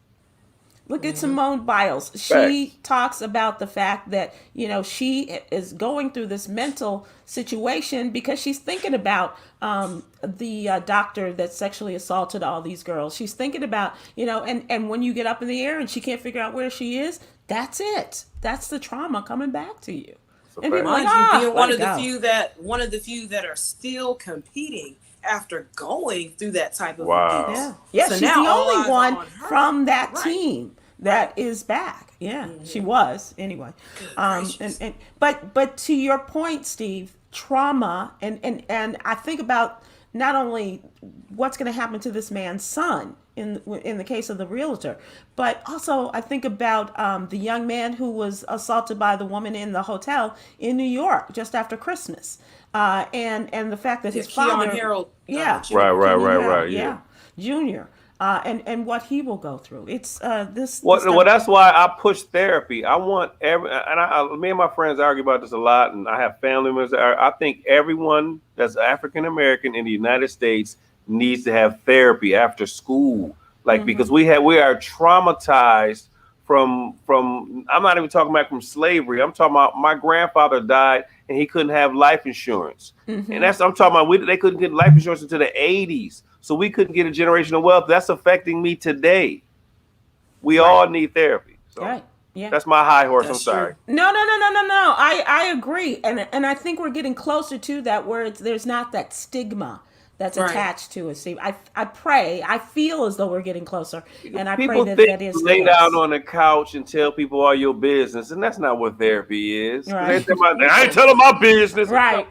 Look at Simone Biles. She talks about the fact that, she is going through this mental situation because she's thinking about the doctor that sexually assaulted all these girls. She's thinking about, and when you get up in the air and she can't figure out where she is, that's it. That's the trauma coming back to you. And people are like, being one of the few that are still competing after going through that type of abuse. Yeah, so she's now the only one on from that team that is back. Yeah, she was anyway. But to your point, Steve, trauma and I think about not only what's going to happen to this man's son in the case of the realtor, but also I think about the young man who was assaulted by the woman in the hotel in New York just after Christmas, and the fact that his father, Harold, right, Junior. And what he will go through. It's this. Well, that's why I push therapy. I want me and my friends argue about this a lot, and I have family members. I think everyone that's African American in the United States needs to have therapy after school, because we are traumatized from. I'm not even talking about from slavery. I'm talking about my grandfather died and he couldn't have life insurance, and I'm talking about they couldn't get life insurance until the 80s. So we couldn't get a generational wealth. That's affecting me today. We all need therapy. So that's my high horse. I'm sorry. No. I agree. And I think we're getting closer to that where there's not that stigma that's attached to it. See, I pray, I feel as though we're getting closer. And I pray that is. Lay down on the couch and tell people all your business. And that's not what therapy is. Right. I ain't telling my business. Right.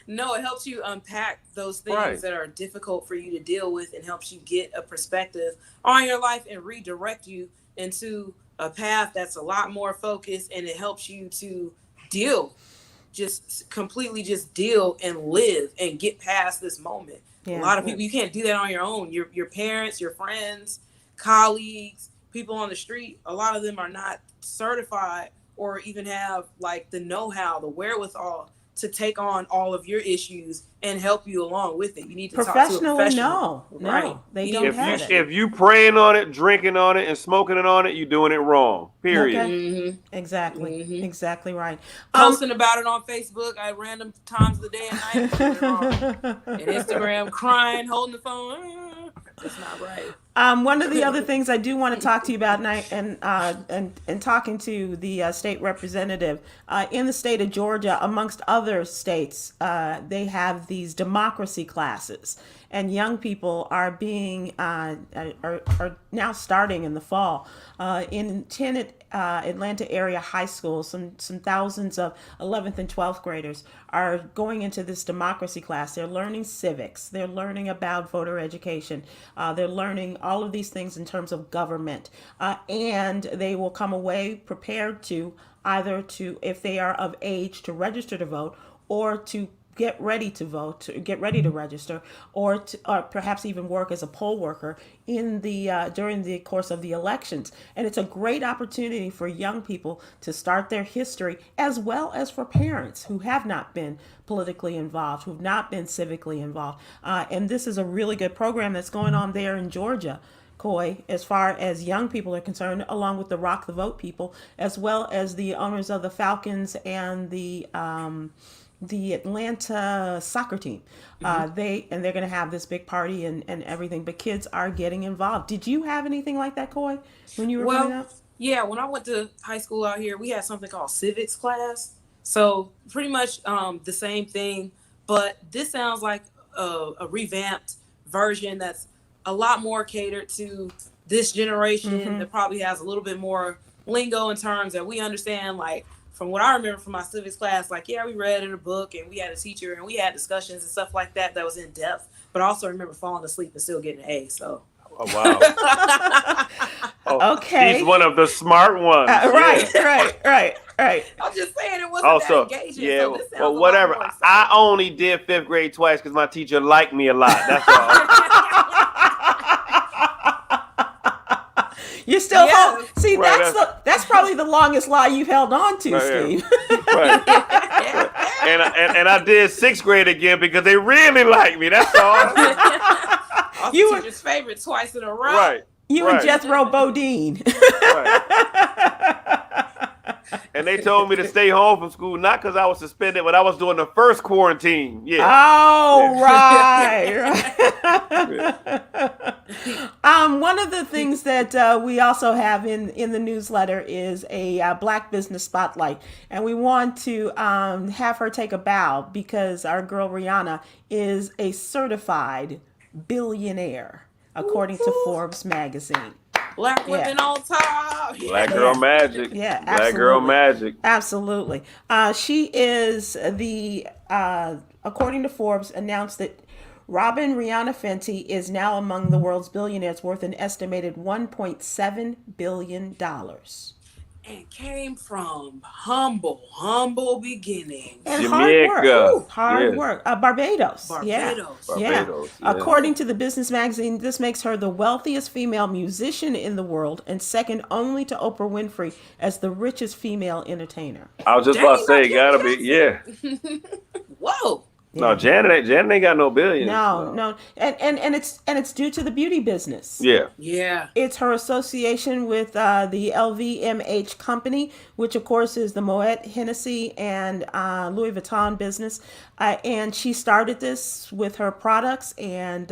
No, it helps you unpack those things that are difficult for you to deal with and helps you get a perspective on your life and redirect you into a path that's a lot more focused, and it helps you to completely deal and live and get past this moment. A lot of people, you can't do that on your own. Your parents, your friends, colleagues, people on the street, a lot of them are not certified or even have like the know-how, the wherewithal to take on all of your issues and help you along with it. You need to talk to a professional. No, they don't have it. If you praying on it, drinking on it, and smoking it on it, you're doing it wrong. Period. Okay. Exactly. Exactly right. Posting about it on Facebook at random times of the day and night. Doing it wrong. And Instagram, crying, holding the phone. That's not right. One of the other things I do want to talk to you about, and talking to the state representative in the state of Georgia, amongst other states, they have these democracy classes, and young people are being are now starting in the fall in 10 Atlanta area high schools. Some thousands of 11th and 12th graders are going into this democracy class. They're learning civics. They're learning about voter education. They're learning all of these things in terms of government, and they will come away prepared to either if they are of age to register to vote, or to get ready to vote, to get ready to register, or perhaps even work as a poll worker in the during the course of the elections. And it's a great opportunity for young people to start their history, as well as for parents who have not been politically involved, who've not been civically involved. And this is a really good program that's going on there in Georgia, Coy, as far as young people are concerned, along with the Rock the Vote people, as well as the owners of the Falcons and the the Atlanta soccer team. They're going to have this big party and everything, but kids are getting involved. Did you have anything like that, Coy, when you were growing up? Yeah, when I went to high school out here, we had something called civics class. So pretty much the same thing, but this sounds like a revamped version that's a lot more catered to this generation that probably has a little bit more lingo in terms that we understand. Like from what I remember from my civics class, like, yeah, we read in a book and we had a teacher and we had discussions and stuff like that was in depth, but I also remember falling asleep and still getting an A. So. Oh, wow. Okay. She's one of the smart ones. Right. I'm just saying it wasn't that engaging. Yeah, so this well, whatever. I only did 5th grade twice because my teacher liked me a lot. That's all. You're still see, that's probably the longest lie you've held on to, Steve. Right. And I did 6th grade again because they really liked me. That's all. You were teacher's favorite twice in a row. Right. You and Jethro Bodine. Right. And they told me to stay home from school, not because I was suspended, but I was doing the first quarantine. Yeah. Oh, right. One of the things that we also have in the newsletter is a Black Business Spotlight. And we want to have her take a bow because our girl Rihanna is a certified billionaire, according to Forbes magazine. Black women on top. Black girl magic. Yeah, absolutely. Black girl magic. Absolutely. She is according to Forbes, announced that Robin Rihanna Fenty is now among the world's billionaires worth an estimated $1.7 billion. And came from humble beginnings. And Jamaica. hard work. Barbados. Yeah. Barbados, yeah. According to the Business Magazine, this makes her the wealthiest female musician in the world and second only to Oprah Winfrey as the richest female entertainer. I was just about to say, gotta be, yeah. Whoa. No, Janet ain't got no billions. No. And it's due to the beauty business. Yeah. It's her association with the LVMH company, which of course is the Moet Hennessy and Louis Vuitton business. And she started this with her products and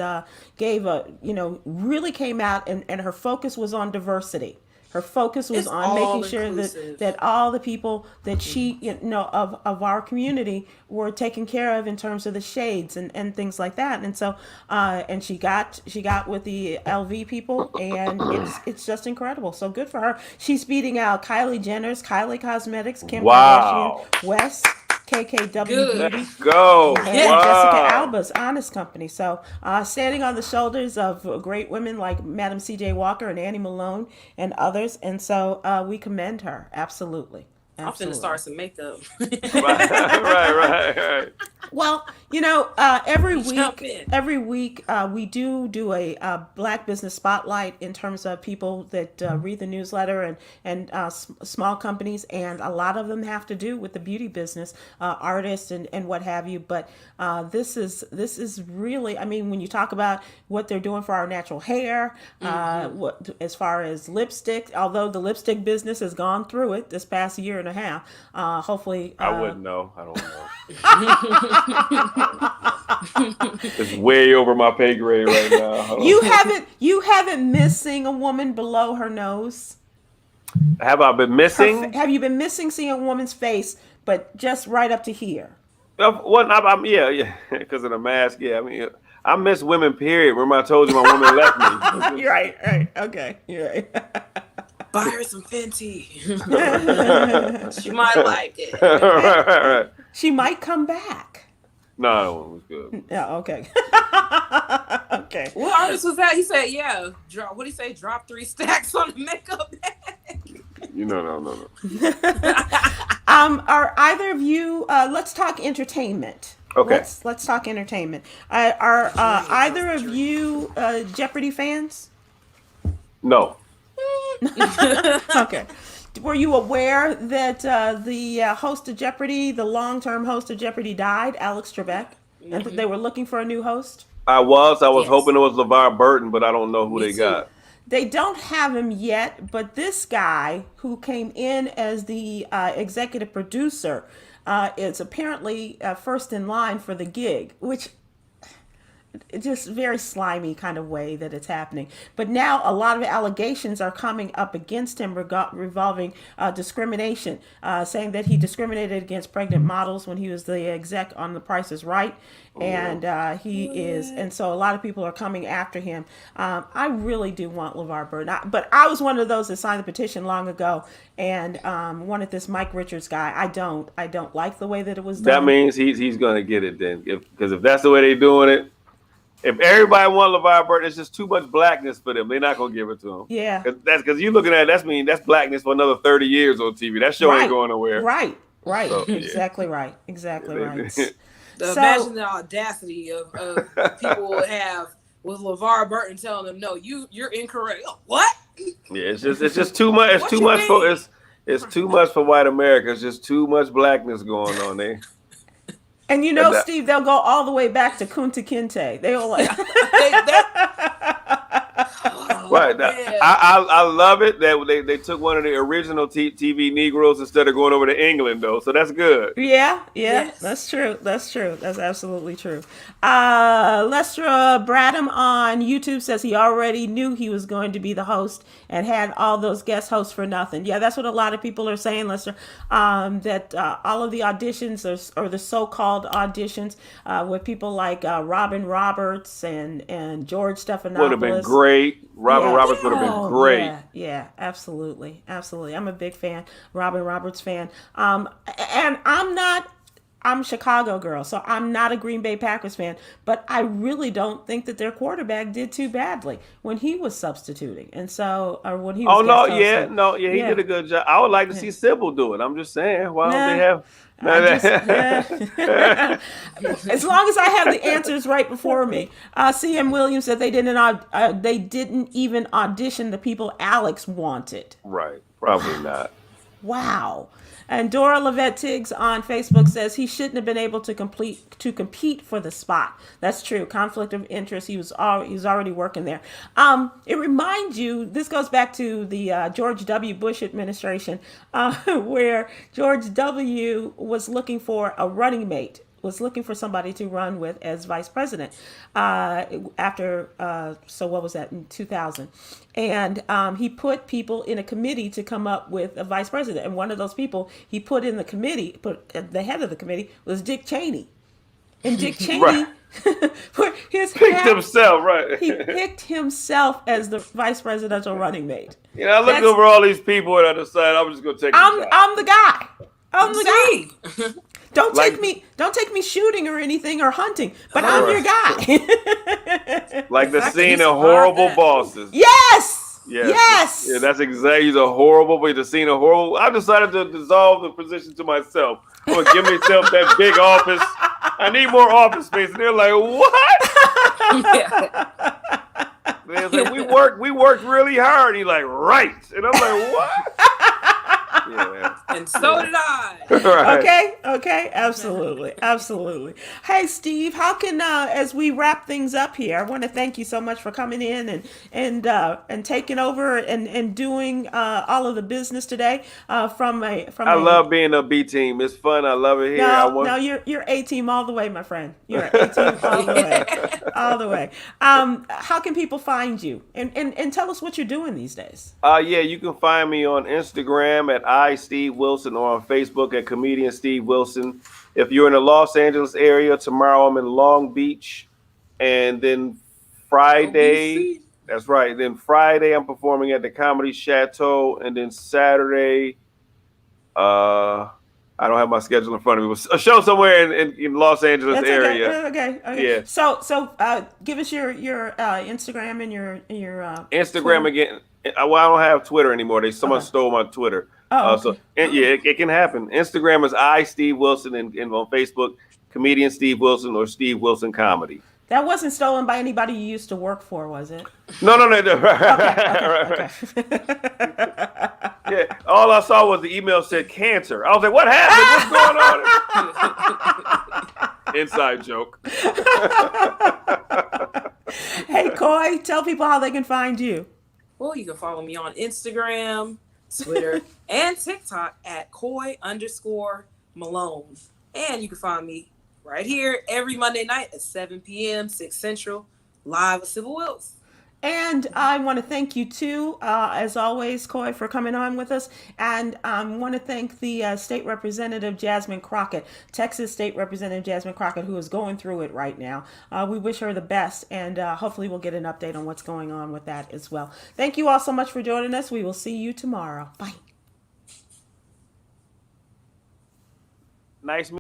really came out and her focus was on diversity. Her focus was on making sure that all the people that she, of our community were taken care of in terms of the shades and things like that. And so, and she got with the LV people, and it's just incredible. So good for her. She's beating out Kylie Jenner's Kylie Cosmetics, Kim Kardashian, West, KKW Beauty. Let's go. And Jessica Alba's Honest Company. So standing on the shoulders of great women like Madam C.J. Walker and Annie Malone and others. And so we commend her. Absolutely. I'm finna start some makeup. Right. Well, every week we do a Black Business Spotlight in terms of people that read the newsletter and small companies, and a lot of them have to do with the beauty business, artists and what have you. But this is really, I mean, when you talk about what they're doing for our natural hair, as far as lipstick, although the lipstick business has gone through it this past year and a half, hopefully. I wouldn't know. I don't know. It's way over my pay grade right now. You haven't missed seeing a woman below her nose? Have I been missing? Have you been missing seeing a woman's face, but just right up to here? Yeah, because of the mask. Yeah, I mean, I miss women. Period. Remember, I told you my woman left me. You're right. Okay, you're right. Buy her some Fenty. She might like it. Right. She might come back. No, it was good. Yeah, okay. Okay. What artist was that? He said, yeah. What did he say? Drop 3 stacks on the makeup bag. No. Are either of you, let's talk entertainment. Okay. Let's talk entertainment. Are either of you Jeopardy fans? No. Okay. Were you aware that the host of Jeopardy, the long-term host of Jeopardy, died, Alex Trebek, and that they were looking for a new host? I was hoping it was LeVar Burton, but I don't know who they got. They don't have him yet, but this guy who came in as the executive producer is apparently first in line for the gig, which it's just very slimy kind of way that it's happening. But now a lot of allegations are coming up against him revolving discrimination, saying that he discriminated against pregnant models when he was the exec on The Price is Right. And and so a lot of people are coming after him. I really do want LeVar Burton, but I was one of those that signed the petition long ago and wanted this Mike Richards guy. I don't like the way that it was done. That means he's going to get it then, because if that's the way they're doing it. If everybody want LeVar Burton, it's just too much blackness for them. They're not gonna give it to him. Yeah, that's because you're looking at it, that's blackness for another 30 years on TV. That show ain't going nowhere. Right. So, exactly right. Imagine the audacity of people would have with LeVar Burton telling them, "No, you're incorrect." What? Yeah, it's just too much. It's too much for white America. It's just too much blackness going on there. And Steve, they'll go all the way back to Kunta Kinte. They'll like right. I love it that they took one of the original TV Negroes instead of going over to England, though. So that's good. Yeah, yes. That's true. That's absolutely true. Lestra Bradham on YouTube says he already knew he was going to be the host and had all those guest hosts for nothing. Yeah, that's what a lot of people are saying, Lester, that all of the auditions or the so-called auditions with people like Robin Roberts and George Stephanopoulos. Would have been great. Robin Roberts would have been great. Yeah, absolutely. I'm a big fan, Robin Roberts fan. And I'm a Chicago girl, so I'm not a Green Bay Packers fan, but I really don't think that their quarterback did too badly when he was substituting. And so, or when he was he did a good job. I would like to see Sybil do it. I'm just saying, why don't they have... As long as I have the answers right before me. C.M. Williams said they didn't even audition the people Alex wanted. Right, probably not. Wow. And Dora Lavette Tiggs on Facebook says he shouldn't have been able to compete for the spot. That's true. Conflict of interest. He was already working there. It reminds you, this goes back to the George W. Bush administration, where George W. was looking for a running mate. Was looking for somebody to run with as vice president so what was that, in 2000? And he put people in a committee to come up with a vice president. And one of those people he put in the committee, the head of the committee, was Dick Cheney. And Dick Cheney picked himself, right? He picked himself as the vice presidential running mate. I look over all these people and I decide I'm just going to take I'm the guy. I'm the guy. Don't take me shooting or anything or hunting, but I'm your guy. Like the scene of Horrible Bosses. Yes. Yeah, that's exactly. He's a horrible, but the scene of horrible. I decided to dissolve the position to myself. I'm gonna give myself that big office. I need more office space. And they're like, what? They're like, we worked really hard. He's like, right. And I'm like, what? Yeah. And so did I. Right. Okay, absolutely. Hey, Steve, how can as we wrap things up here, I want to thank you so much for coming in and taking over and doing all of the business today. I love being a B team. It's fun. I love it here. No, you're A team all the way, my friend. You're A team all the way. How can people find you and tell us what you're doing these days? You can find me on Instagram at Steve Wilson or on Facebook at Comedian Steve Wilson. If you're in the Los Angeles area, tomorrow I'm in Long Beach. And then Friday, that's right. Then Friday I'm performing at the Comedy Chateau. And then Saturday, I don't have my schedule in front of me. A show somewhere in Los Angeles area. Okay. Yeah. So give us your Instagram and your Instagram Twitter. Again. Well, I don't have Twitter anymore. Someone stole my Twitter. Okay. It can happen. Instagram is Steve Wilson, and on Facebook, Comedian Steve Wilson or Steve Wilson Comedy. That wasn't stolen by anybody you used to work for, was it? No. Okay. Yeah, all I saw was the email said cancer. I was like, what happened? What's going on? Inside joke. Hey, Coy, tell people how they can find you. Well, you can follow me on Instagram, Twitter, and TikTok at Coy_ Malone. And you can find me right here every Monday night at 7 p.m., 6 Central, live with Sybil Wilkes. And I want to thank you too, as always, Coy, for coming on with us. And I want to thank the State Representative Jasmine Crockett, Texas State Representative Jasmine Crockett, who is going through it right now. We wish her the best, and hopefully we'll get an update on what's going on with that as well. Thank you all so much for joining us. We will see you tomorrow. Bye. Nice.